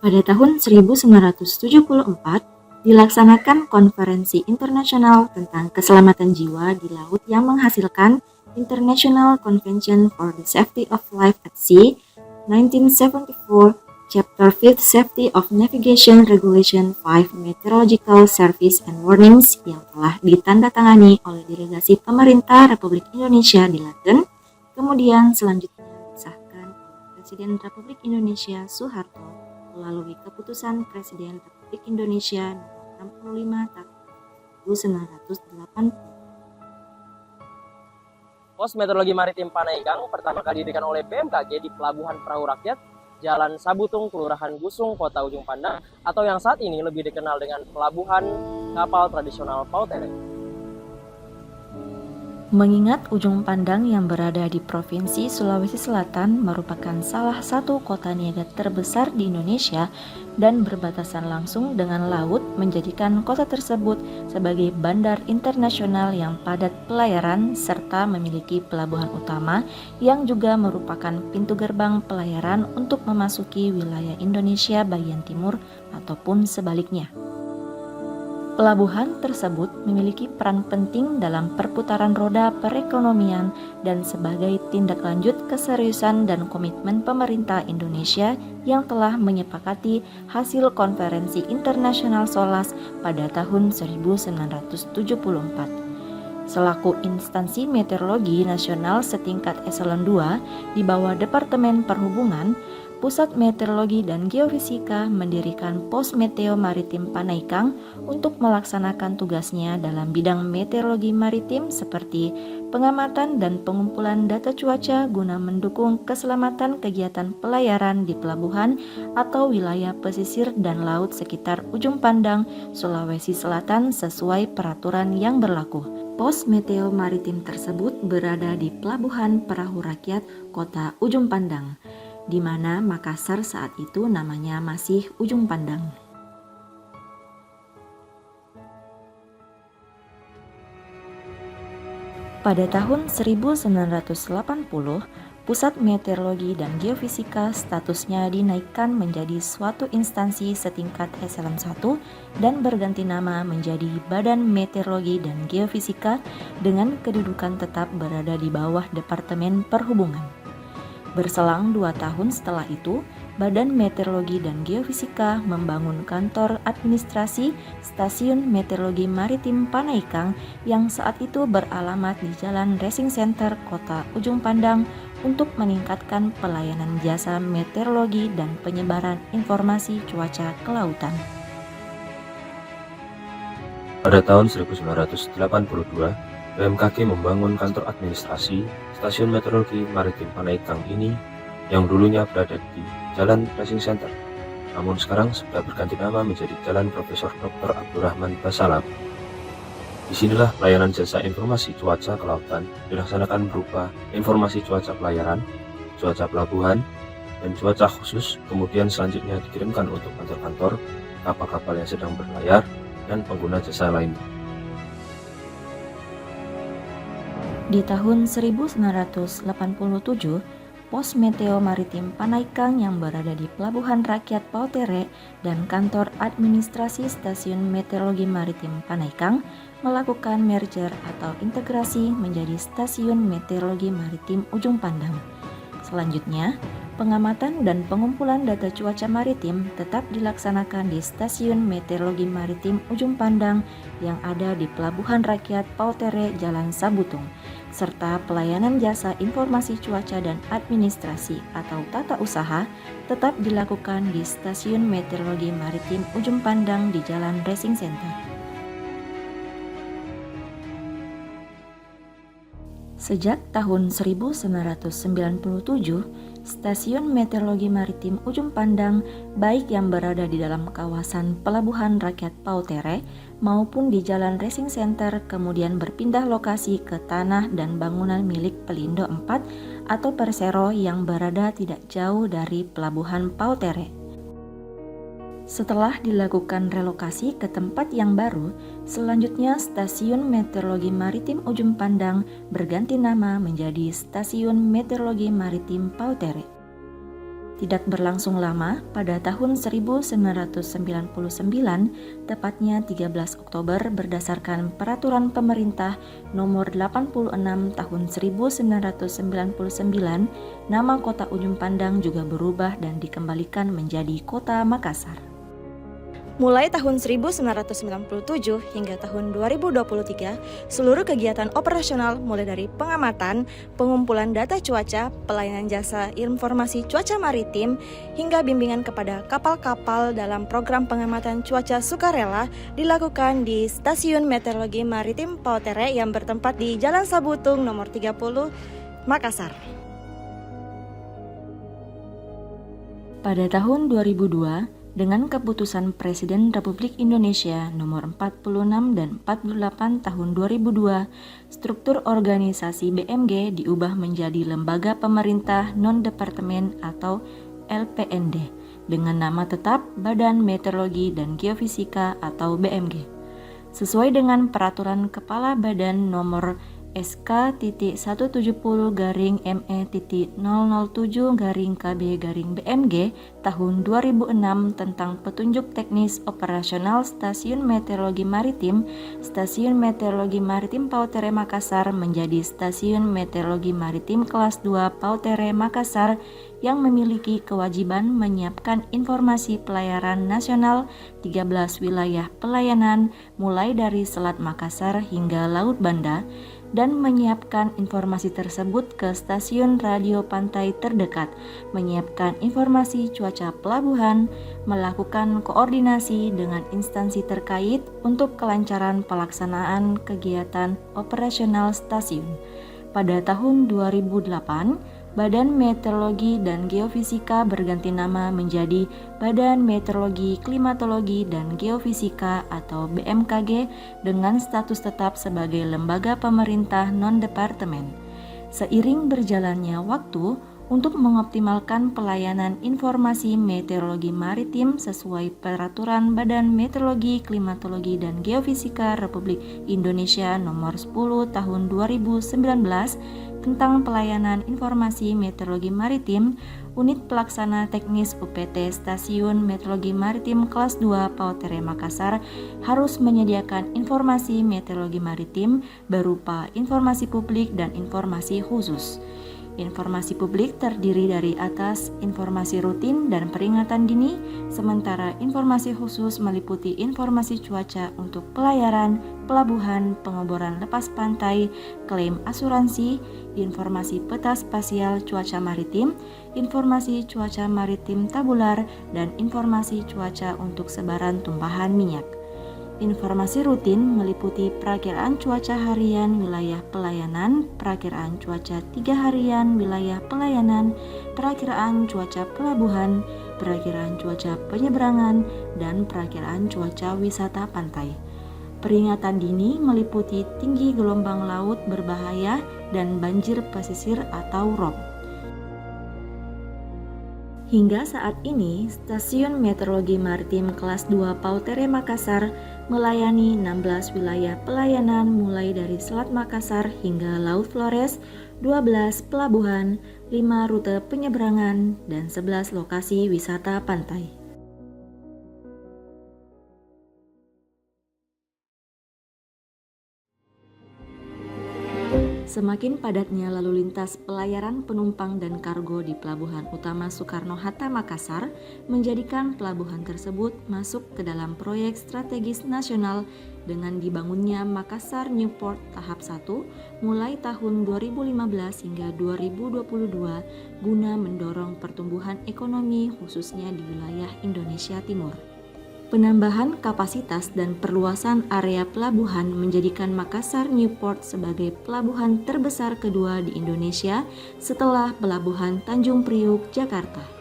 Pada tahun 1974, dilaksanakan konferensi internasional tentang keselamatan jiwa di laut yang menghasilkan International Convention for the Safety of Life at Sea 1974, Chapter 5 Safety of Navigation Regulation 5 Meteorological Service and Warnings yang telah ditandatangani oleh delegasi pemerintah Republik Indonesia di London, kemudian selanjutnya disahkan oleh Presiden Republik Indonesia Soeharto melalui keputusan Presiden Republik Indonesia nomor 65 tahun 1980. Pos Meteorologi Maritim Panaigang pertama kali didirikan oleh BMKG di Pelabuhan Perahu Rakyat, Jalan Sabutung, Kelurahan Gusung, Kota Ujung Pandang, atau yang saat ini lebih dikenal dengan Pelabuhan Kapal Tradisional Pautere. Mengingat Ujung Pandang yang berada di Provinsi Sulawesi Selatan merupakan salah satu kota niaga terbesar di Indonesia dan berbatasan langsung dengan laut, menjadikan kota tersebut sebagai bandar internasional yang padat pelayaran serta memiliki pelabuhan utama yang juga merupakan pintu gerbang pelayaran untuk memasuki wilayah Indonesia bagian timur ataupun sebaliknya. Pelabuhan tersebut memiliki peran penting dalam perputaran roda perekonomian dan sebagai tindak lanjut keseriusan dan komitmen pemerintah Indonesia yang telah menyepakati hasil konferensi internasional SOLAS pada tahun 1974. Selaku instansi meteorologi nasional setingkat eselon 2 di bawah Departemen Perhubungan, Pusat Meteorologi dan Geofisika mendirikan Pos Meteo Maritim Panaikang untuk melaksanakan tugasnya dalam bidang meteorologi maritim seperti pengamatan dan pengumpulan data cuaca guna mendukung keselamatan kegiatan pelayaran di pelabuhan atau wilayah pesisir dan laut sekitar Ujung Pandang, Sulawesi Selatan sesuai peraturan yang berlaku. Pos Meteo Maritim tersebut berada di Pelabuhan Perahu Rakyat, Kota Ujung Pandang, di mana Makassar saat itu namanya masih Ujung Pandang. Pada tahun 1980, Pusat Meteorologi dan Geofisika statusnya dinaikkan menjadi suatu instansi setingkat eselon 1 dan berganti nama menjadi Badan Meteorologi dan Geofisika dengan kedudukan tetap berada di bawah Departemen Perhubungan. Berselang 2 tahun setelah itu, Badan Meteorologi dan Geofisika membangun kantor administrasi Stasiun Meteorologi Maritim Panaikang yang saat itu beralamat di Jalan Racing Center, Kota Ujung Pandang untuk meningkatkan pelayanan jasa meteorologi dan penyebaran informasi cuaca kelautan. Pada tahun 1982, BMKG membangun kantor administrasi Stasiun Meteorologi Maritim Panaikang ini yang dulunya berada di Jalan Racing Center, namun sekarang sudah berganti nama menjadi Jalan Profesor Dr. Abdurrahman Basalam. Disinilah pelayanan jasa informasi cuaca kelautan dilaksanakan berupa informasi cuaca pelayaran, cuaca pelabuhan, dan cuaca khusus, kemudian selanjutnya dikirimkan untuk kantor-kantor, kapal-kapal yang sedang berlayar, dan pengguna jasa lainnya. Di tahun 1987, Pos Meteo Maritim Panaikang yang berada di Pelabuhan Rakyat Pautere dan Kantor Administrasi Stasiun Meteorologi Maritim Panaikang melakukan merger atau integrasi menjadi Stasiun Meteorologi Maritim Ujung Pandang. Selanjutnya, pengamatan dan pengumpulan data cuaca maritim tetap dilaksanakan di Stasiun Meteorologi Maritim Ujung Pandang yang ada di Pelabuhan Rakyat Pautere Jalan Sabutung, serta pelayanan jasa informasi cuaca dan administrasi atau tata usaha tetap dilakukan di Stasiun Meteorologi Maritim Ujung Pandang di Jalan Racing Center. Sejak tahun 1997, Stasiun Meteorologi Maritim Ujung Pandang, baik yang berada di dalam kawasan Pelabuhan Rakyat Pautere maupun di Jalan Racing Center, kemudian berpindah lokasi ke tanah dan bangunan milik Pelindo 4 atau Persero yang berada tidak jauh dari Pelabuhan Pautere. Setelah dilakukan relokasi ke tempat yang baru, selanjutnya Stasiun Meteorologi Maritim Ujung Pandang berganti nama menjadi Stasiun Meteorologi Maritim Pautere. Tidak berlangsung lama, pada tahun 1999, tepatnya 13 Oktober berdasarkan Peraturan Pemerintah Nomor 86 Tahun 1999, nama Kota Ujung Pandang juga berubah dan dikembalikan menjadi Kota Makassar. Mulai tahun 1997 hingga tahun 2023, seluruh kegiatan operasional mulai dari pengamatan, pengumpulan data cuaca, pelayanan jasa informasi cuaca maritim, hingga bimbingan kepada kapal-kapal dalam program pengamatan cuaca sukarela dilakukan di Stasiun Meteorologi Maritim Pautere yang bertempat di Jalan Sabutung nomor 30, Makassar. Pada tahun 2002, dengan keputusan Presiden Republik Indonesia Nomor 46 dan 48 Tahun 2002, struktur organisasi BMG diubah menjadi Lembaga Pemerintah Non-Departemen atau LPND dengan nama tetap Badan Meteorologi dan Geofisika atau BMG. Sesuai dengan Peraturan Kepala Badan Nomor SK.ME.007-KB-BMG tahun 2006 tentang petunjuk teknis operasional Stasiun Meteorologi Maritim, Stasiun Meteorologi Maritim Pautere Makassar menjadi Stasiun Meteorologi Maritim Kelas 2 Pautere Makassar yang memiliki kewajiban menyiapkan informasi pelayaran nasional 13 wilayah pelayanan mulai dari Selat Makassar hingga Laut Banda, dan menyiapkan informasi tersebut ke stasiun radio pantai terdekat, menyiapkan informasi cuaca pelabuhan, melakukan koordinasi dengan instansi terkait untuk kelancaran pelaksanaan kegiatan operasional stasiun. Pada tahun 2008, Badan Meteorologi dan Geofisika berganti nama menjadi Badan Meteorologi, Klimatologi, dan Geofisika atau BMKG dengan status tetap sebagai lembaga pemerintah non-departemen. Seiring berjalannya waktu, untuk mengoptimalkan pelayanan informasi meteorologi maritim sesuai Peraturan Badan Meteorologi, Klimatologi, dan Geofisika Republik Indonesia Nomor 10 Tahun 2019 tentang pelayanan informasi meteorologi maritim, Unit Pelaksana Teknis UPT Stasiun Meteorologi Maritim Kelas 2 Pautere Makassar harus menyediakan informasi meteorologi maritim berupa informasi publik dan informasi khusus. Informasi publik terdiri dari atas informasi rutin dan peringatan dini, sementara informasi khusus meliputi informasi cuaca untuk pelayaran, pelabuhan, pengeboran lepas pantai, klaim asuransi, informasi peta spasial cuaca maritim, informasi cuaca maritim tabular, dan informasi cuaca untuk sebaran tumpahan minyak. Informasi rutin meliputi perakiraan cuaca harian wilayah pelayanan, perakiraan cuaca 3 harian wilayah pelayanan, perakiraan cuaca pelabuhan, perakiraan cuaca penyeberangan, dan perakiraan cuaca wisata pantai. Peringatan dini meliputi tinggi gelombang laut berbahaya dan banjir pesisir atau ROB. Hingga saat ini, Stasiun Meteorologi Maritim Kelas 2 Pautere Makassar melayani 16 wilayah pelayanan mulai dari Selat Makassar hingga Laut Flores, 12 pelabuhan, 5 rute penyeberangan, dan 11 lokasi wisata pantai. Semakin padatnya lalu lintas pelayaran penumpang dan kargo di Pelabuhan Utama Soekarno-Hatta Makassar menjadikan pelabuhan tersebut masuk ke dalam proyek strategis nasional dengan dibangunnya Makassar New Port tahap 1 mulai tahun 2015 hingga 2022 guna mendorong pertumbuhan ekonomi khususnya di wilayah Indonesia Timur. Penambahan kapasitas dan perluasan area pelabuhan menjadikan Makassar New Port sebagai pelabuhan terbesar kedua di Indonesia setelah Pelabuhan Tanjung Priuk, Jakarta.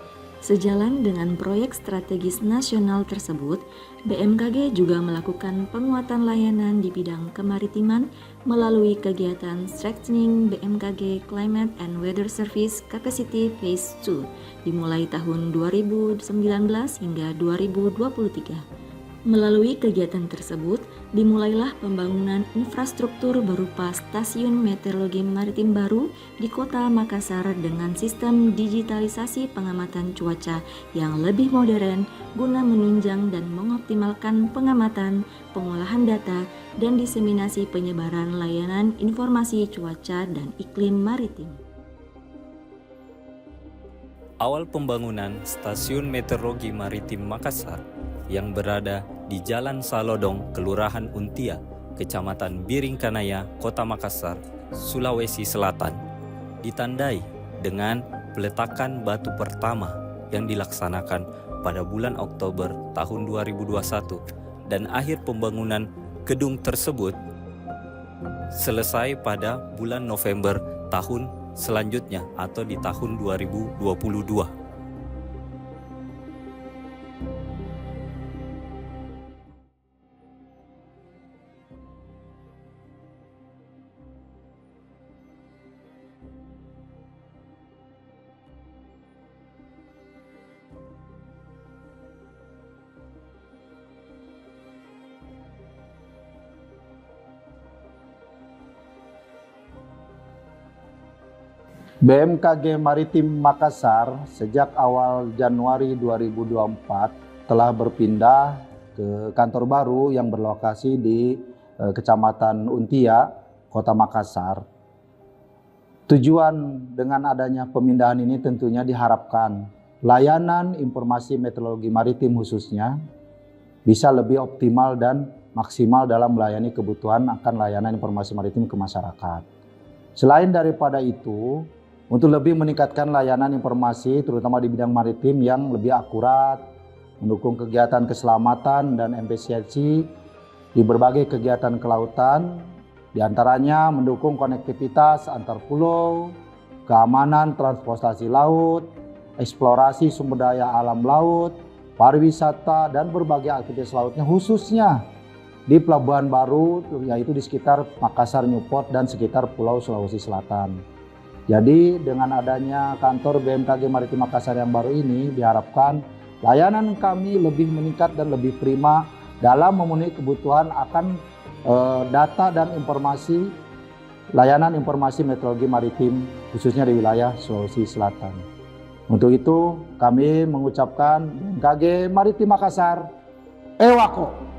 Sejalan dengan proyek strategis nasional tersebut, BMKG juga melakukan penguatan layanan di bidang kemaritiman melalui kegiatan Strengthening BMKG Climate and Weather Service Capacity Phase 2 dimulai tahun 2019 hingga 2023. Melalui kegiatan tersebut, dimulailah pembangunan infrastruktur berupa stasiun meteorologi maritim baru di Kota Makassar dengan sistem digitalisasi pengamatan cuaca yang lebih modern guna menunjang dan mengoptimalkan pengamatan, pengolahan data, dan diseminasi penyebaran layanan informasi cuaca dan iklim maritim. Awal pembangunan Stasiun Meteorologi Maritim Makassar yang berada di Jalan Salodong, Kelurahan Untia, Kecamatan Biringkanaya, Kota Makassar, Sulawesi Selatan, ditandai dengan peletakan batu pertama yang dilaksanakan pada bulan Oktober tahun 2021 dan akhir pembangunan gedung tersebut selesai pada bulan November tahun selanjutnya atau di tahun 2022. BMKG Maritim Makassar sejak awal Januari 2024 telah berpindah ke kantor baru yang berlokasi di Kecamatan Untia, Kota Makassar. Tujuan dengan adanya pemindahan ini tentunya diharapkan layanan informasi meteorologi maritim khususnya bisa lebih optimal dan maksimal dalam melayani kebutuhan akan layanan informasi maritim ke masyarakat. Selain daripada itu, untuk lebih meningkatkan layanan informasi terutama di bidang maritim yang lebih akurat, mendukung kegiatan keselamatan dan efisiensi di berbagai kegiatan kelautan, diantaranya mendukung konektivitas antar pulau, keamanan transportasi laut, eksplorasi sumber daya alam laut, pariwisata, dan berbagai aktivitas lautnya khususnya di Pelabuhan Baru, yaitu di sekitar Makassar, Newport, dan sekitar Pulau Sulawesi Selatan. Jadi dengan adanya kantor BMKG Maritim Makassar yang baru ini diharapkan layanan kami lebih meningkat dan lebih prima dalam memenuhi kebutuhan akan data dan informasi layanan informasi meteorologi maritim khususnya di wilayah Sulawesi Selatan. Untuk itu kami mengucapkan BMKG Maritim Makassar, Ewako!